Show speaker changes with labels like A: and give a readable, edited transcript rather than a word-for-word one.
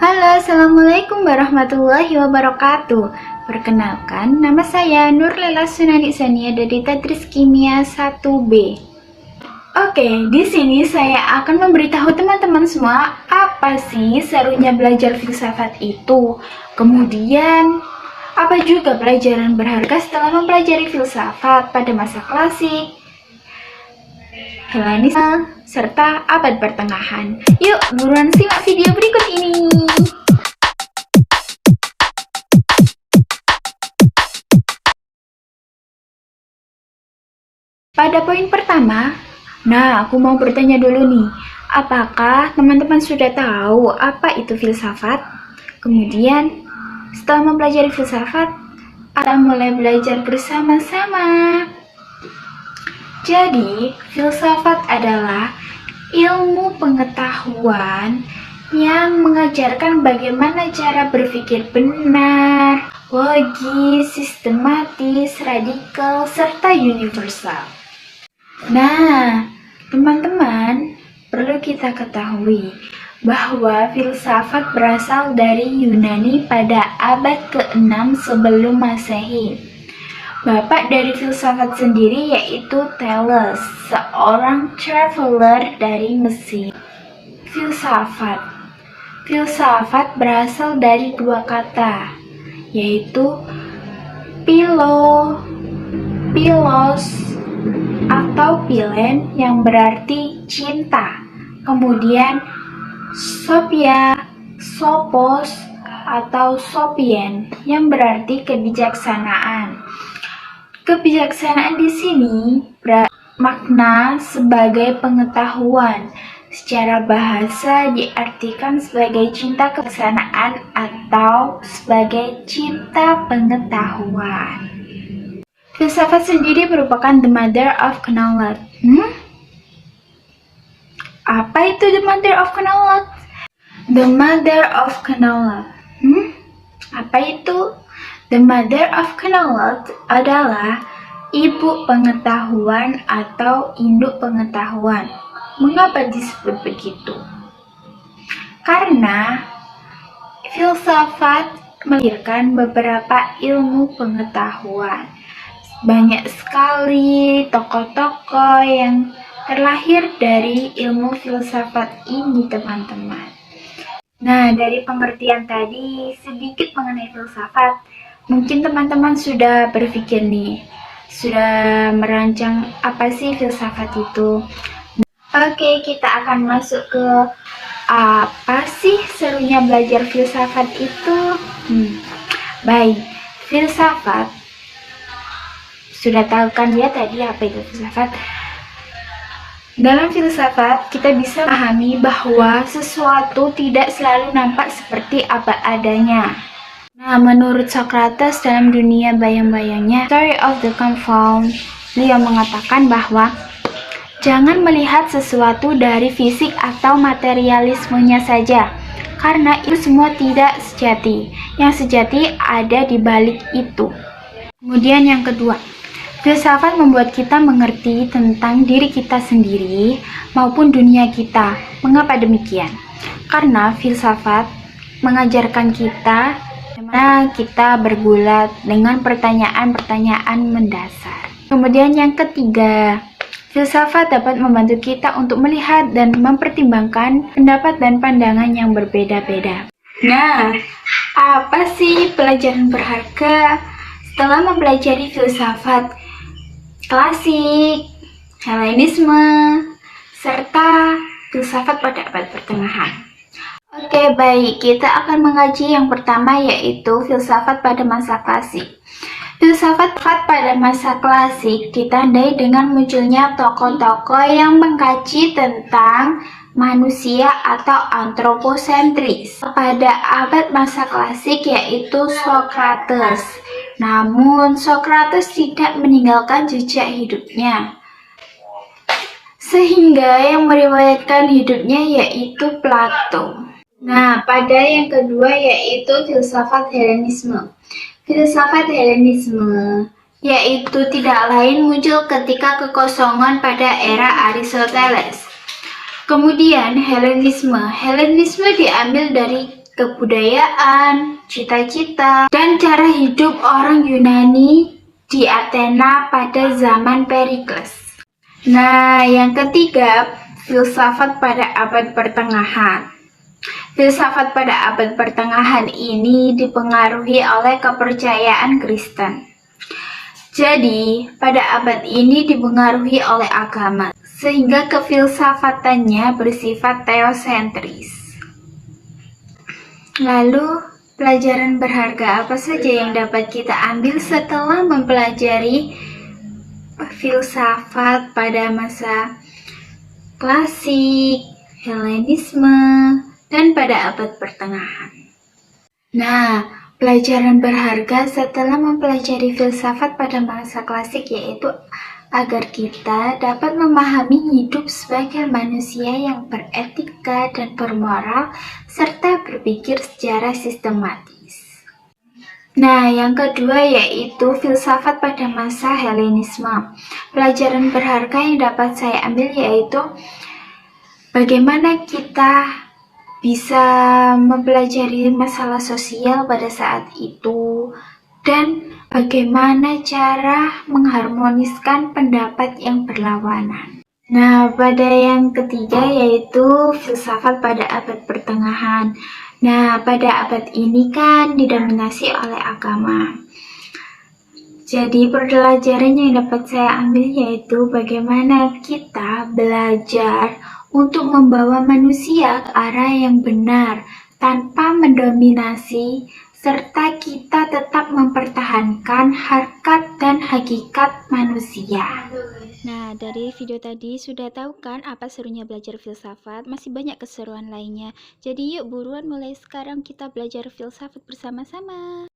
A: Halo, Assalamualaikum warahmatullahi wabarakatuh. Perkenalkan, nama saya Nurlela Sunani Sania dari Tadris Kimia 1B. Oke, di sini saya akan memberitahu teman-teman semua apa sih serunya belajar filsafat itu. Kemudian, apa juga pelajaran berharga setelah mempelajari filsafat pada masa klasik, Helenisme, serta abad pertengahan. Yuk, buruan simak video berikut ini. Pada poin pertama, aku mau bertanya dulu nih, apakah teman-teman sudah tahu apa itu filsafat? Kemudian, setelah mempelajari filsafat, kita mulai belajar bersama-sama. Jadi, filsafat adalah ilmu pengetahuan yang mengajarkan bagaimana cara berpikir benar, logis, sistematis, radikal, serta universal. Nah, teman-teman, perlu kita ketahui bahwa filsafat berasal dari Yunani pada abad ke-6 sebelum Masehi. Bapak dari filsafat sendiri yaitu Thales, seorang traveler dari Mesir. Filsafat berasal dari dua kata, yaitu philos atau philen yang berarti cinta, kemudian sophos atau sophien yang berarti kebijaksanaan. Kebijaksanaan di sini bermakna sebagai pengetahuan. Secara bahasa diartikan sebagai cinta kebijaksanaan atau sebagai cinta pengetahuan. Filsafat sendiri merupakan the mother of knowledge. Apa itu the mother of knowledge? The mother of knowledge. Apa itu? The mother of knowledge adalah ibu pengetahuan atau induk pengetahuan. Mengapa disebut begitu? Karena filsafat melahirkan beberapa ilmu pengetahuan. Banyak sekali tokoh-tokoh yang terlahir dari ilmu filsafat ini, teman-teman. Nah, dari pengertian tadi sedikit mengenai filsafat. Mungkin teman-teman sudah berpikir nih, sudah merancang apa sih filsafat itu. Oke, kita akan masuk ke apa sih serunya belajar filsafat itu. Baik, filsafat. Sudah tahu kan ya tadi apa itu filsafat? Dalam filsafat, kita bisa memahami bahwa sesuatu tidak selalu nampak seperti apa adanya. Nah, menurut Socrates dalam dunia bayang-bayangnya, Story of the Confound, beliau mengatakan bahwa jangan melihat sesuatu dari fisik atau materialismenya saja, karena itu semua tidak sejati. Yang sejati ada di balik itu. Kemudian yang kedua, filsafat membuat kita mengerti tentang diri kita sendiri maupun dunia kita. Mengapa demikian? Karena filsafat mengajarkan kita bagaimana kita bergulat dengan pertanyaan-pertanyaan mendasar. Kemudian yang ketiga, filsafat dapat membantu kita untuk melihat dan mempertimbangkan pendapat dan pandangan yang berbeda-beda. Nah, apa sih pelajaran berharga setelah mempelajari filsafat klasik, Helenisme, serta filsafat pada abad pertengahan? Oke, baik, kita akan mengkaji yang pertama yaitu filsafat pada masa klasik. Filsafat pada masa klasik ditandai dengan munculnya tokoh-tokoh yang mengkaji tentang manusia atau antroposentris pada abad masa klasik yaitu Socrates. Namun Socrates tidak meninggalkan jejak hidupnya, sehingga yang meriwayatkan hidupnya yaitu Plato. Nah, pada yang kedua yaitu filsafat Helenisme. Filsafat Helenisme yaitu tidak lain muncul ketika kekosongan pada era Aristoteles. Kemudian Helenisme diambil dari kebudayaan, cita-cita, dan cara hidup orang Yunani di Athena pada zaman Perikles. Nah, yang ketiga, filsafat pada abad pertengahan. Filsafat pada abad pertengahan ini dipengaruhi oleh kepercayaan Kristen. Jadi, pada abad ini dipengaruhi oleh agama, sehingga kefilsafatannya bersifat teosentris. Lalu, pelajaran berharga apa saja yang dapat kita ambil setelah mempelajari filsafat pada masa klasik, Helenisme, dan pada abad pertengahan? Nah, pelajaran berharga setelah mempelajari filsafat pada masa klasik yaitu agar kita dapat memahami hidup sebagai manusia yang beretika dan bermoral serta berpikir secara sistematis. Nah, yang kedua yaitu filsafat pada masa Helenisme. Pelajaran berharga yang dapat saya ambil yaitu bagaimana kita bisa mempelajari masalah sosial pada saat itu, dan bagaimana cara mengharmoniskan pendapat yang berlawanan. Nah, pada yang ketiga yaitu filsafat pada abad pertengahan. Nah, pada abad ini kan didominasi oleh agama. Jadi pelajaran yang dapat saya ambil yaitu bagaimana kita belajar untuk membawa manusia ke arah yang benar tanpa mendominasi, serta kita tetap mempertahankan harkat dan hakikat manusia.
B: Nah, dari video tadi sudah tahu kan apa serunya belajar filsafat? Masih banyak keseruan lainnya. Jadi yuk buruan mulai sekarang kita belajar filsafat bersama-sama.